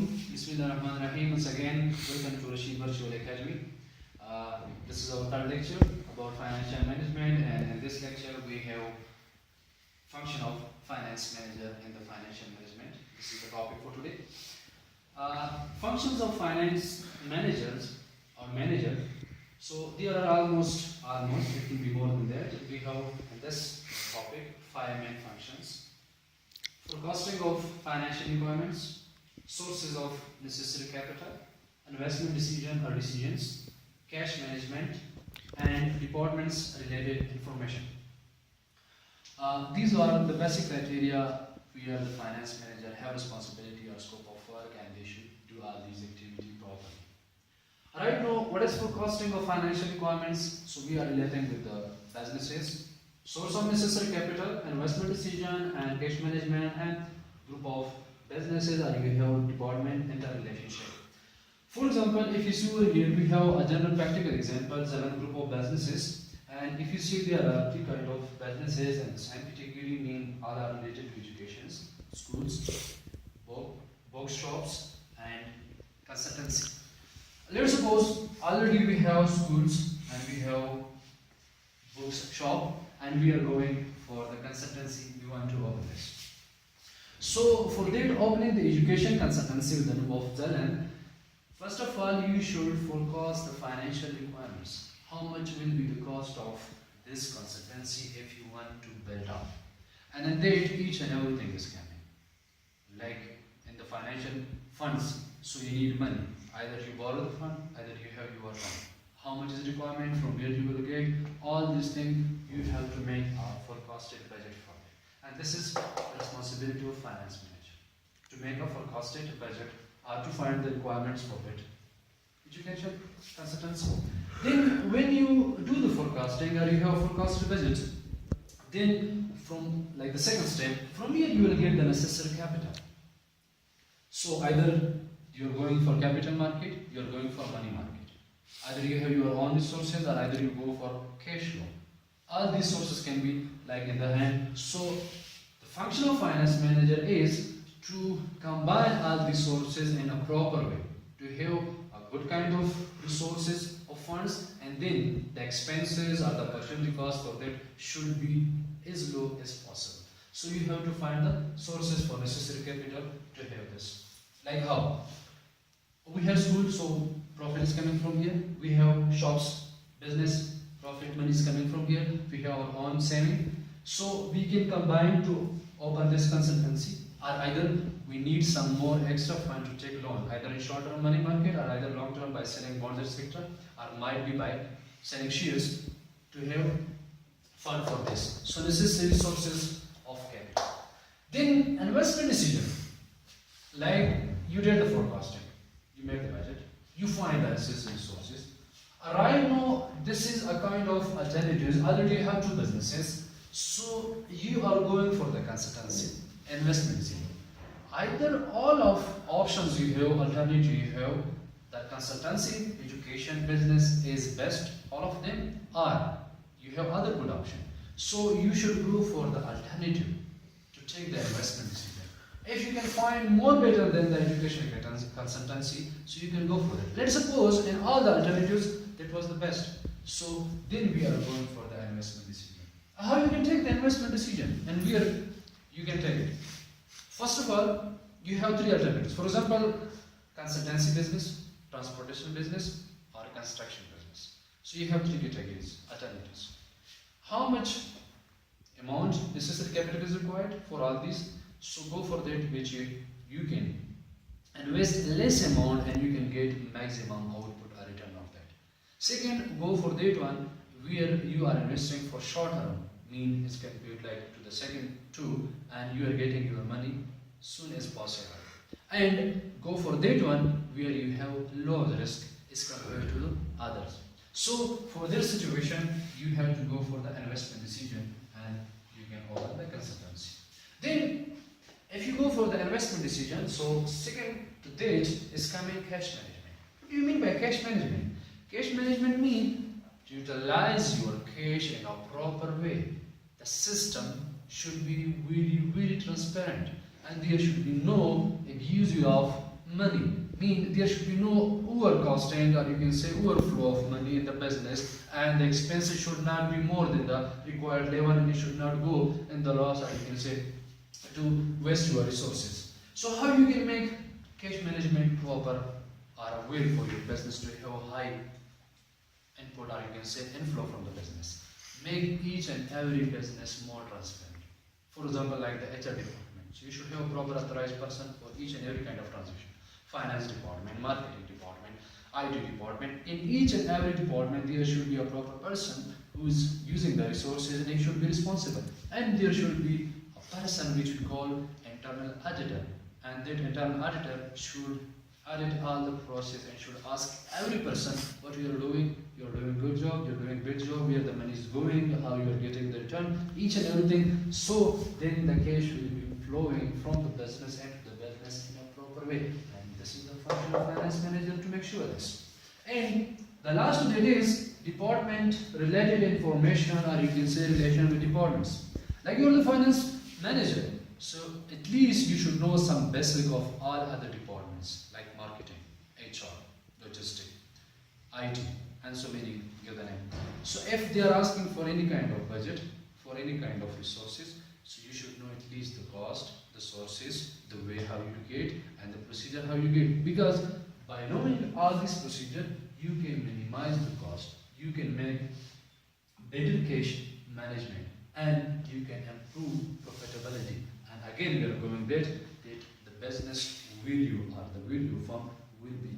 Bismillahirrahmanirrahim. Once again, welcome to Rashid Virtual Academy. This is our third lecture about financial management, and in this lecture, we have function of finance manager in the financial management. This is the topic for today. Functions of finance managers or manager. So there are almost it will be more than that. We have in this topic 5 main functions: forecasting of financial requirements, sources of necessary capital, investment decision or decisions, cash management, and departments related information. These are the basic criteria where the finance manager have responsibility or scope of work, and they should do all these activities properly. Right now, what is forecasting of financial requirements? So we are relating with the businesses, source of necessary capital, investment decision, and cash management, and group of businesses or you have department interrelationship. For example, if you see over here, we have a general practical example, 7 group of businesses, and if you see there are 3 kind of businesses, and the same category mean all are related to educations, schools, bookshops, and consultancy. Let's suppose already we have schools and we have bookshop, and we are going for the consultancy. We want to open this. So for that opening the education consultancy with the name of Zalan, first of all you should forecast the financial requirements. How much will be the cost of this consultancy if you want to build up? And then that each and everything is coming. Like in the financial funds, so you need money. Either you borrow the fund, either you have your own. How much is the requirement, from where you will get, all these things you have to make a forecasted budget for it. And this is the responsibility of finance manager, to make a forecasted budget or to find the requirements for it. Education consultancy. Then when you do the forecasting or you have forecasted budget, then from like the second step, from here you will get the necessary capital. So either you are going for capital market, you are going for money market. Either you have your own resources or either you go for cash flow. All these sources can be like in the hand. So the function of finance manager is to combine all these sources in a proper way, to have a good kind of resources of funds, and then the expenses or the opportunity cost for that should be as low as possible. So you have to find the sources for necessary capital to have this. Like how? We have school, so profit is coming from here. We have shops, business, profit money is coming from here. We have our own saving. So we can combine to open this consultancy, or either we need some more extra fund to take loan, either in short-term money market or either long-term by selling bonds, etc., or might be by selling shares to have fund for this. So this is the resources of capital. Then investment decision, like you did the forecasting. You make the budget, you find the necessary resources. Right now, this is a kind of alternatives. Already you have 2 businesses, so you are going for the consultancy, investment decision. Either all of options you have, alternative you have, the consultancy, education, business is best, all of them, or you have other good option. So you should go for the alternative to take the investment decision. If you can find more better than the education consultancy, so you can go for it. Let's suppose in all the alternatives that was the best. So then we are going for the investment decision. How you can take the investment decision and where you can take it? First of all, you have 3 alternatives. For example, consultancy business, transportation business, or construction business. So you have 3 categories, alternatives. How much amount necessary capital is required for all these? So go for that which you can invest less amount and you can get maximum output or return of that. Second, go for that one where you are investing for short term, mean it's compared like to the second 2, and you are getting your money soon as possible. And go for that one where you have low risk as compared to the others. So for this situation, you have to go for the investment decision and you can open the consultancy. Then if you go for the investment decision, so second to that is coming cash management. What do you mean by cash management? Cash management means to utilize your cash in a proper way. The system should be really transparent, and there should be no abuse of money. Mean there should be no overcosting, or you can say overflow of money in the business, and the expenses should not be more than the required level, and you should not go in the loss, or you can say to waste your resources. So how you can make cash management proper or a way for your business to have a high input, or you can say inflow from the business. Make each and every business more transparent. For example, like the HR department. So you should have a proper authorized person for each and every kind of transaction. Finance department, marketing department, IT department. In each and every department, there should be a proper person who is using the resources, and he should be responsible. And there should be a person which we call internal auditor. And that internal auditor should audit all the process and should ask every person what you are doing. You are doing good job, you are doing great job, where the money is going, how you are getting the return, each and everything. So then the cash will be flowing from the business and to the business in a proper way. And this is the function of finance manager to make sure this. And the last of that is department related information, or you can say relation with departments. Like you are the finance manager, so at least you should know some basic of all other departments like marketing, HR, logistics, IT, and so many other names. So if they are asking for any kind of budget, for any kind of resources, so you should know at least the cost, the sources, the way how you get, and the procedure how you get. Because by knowing all this procedure, you can minimize the cost, you can make better cash management, and you can improve profitability. And again, we are going that the business value or the value firm will be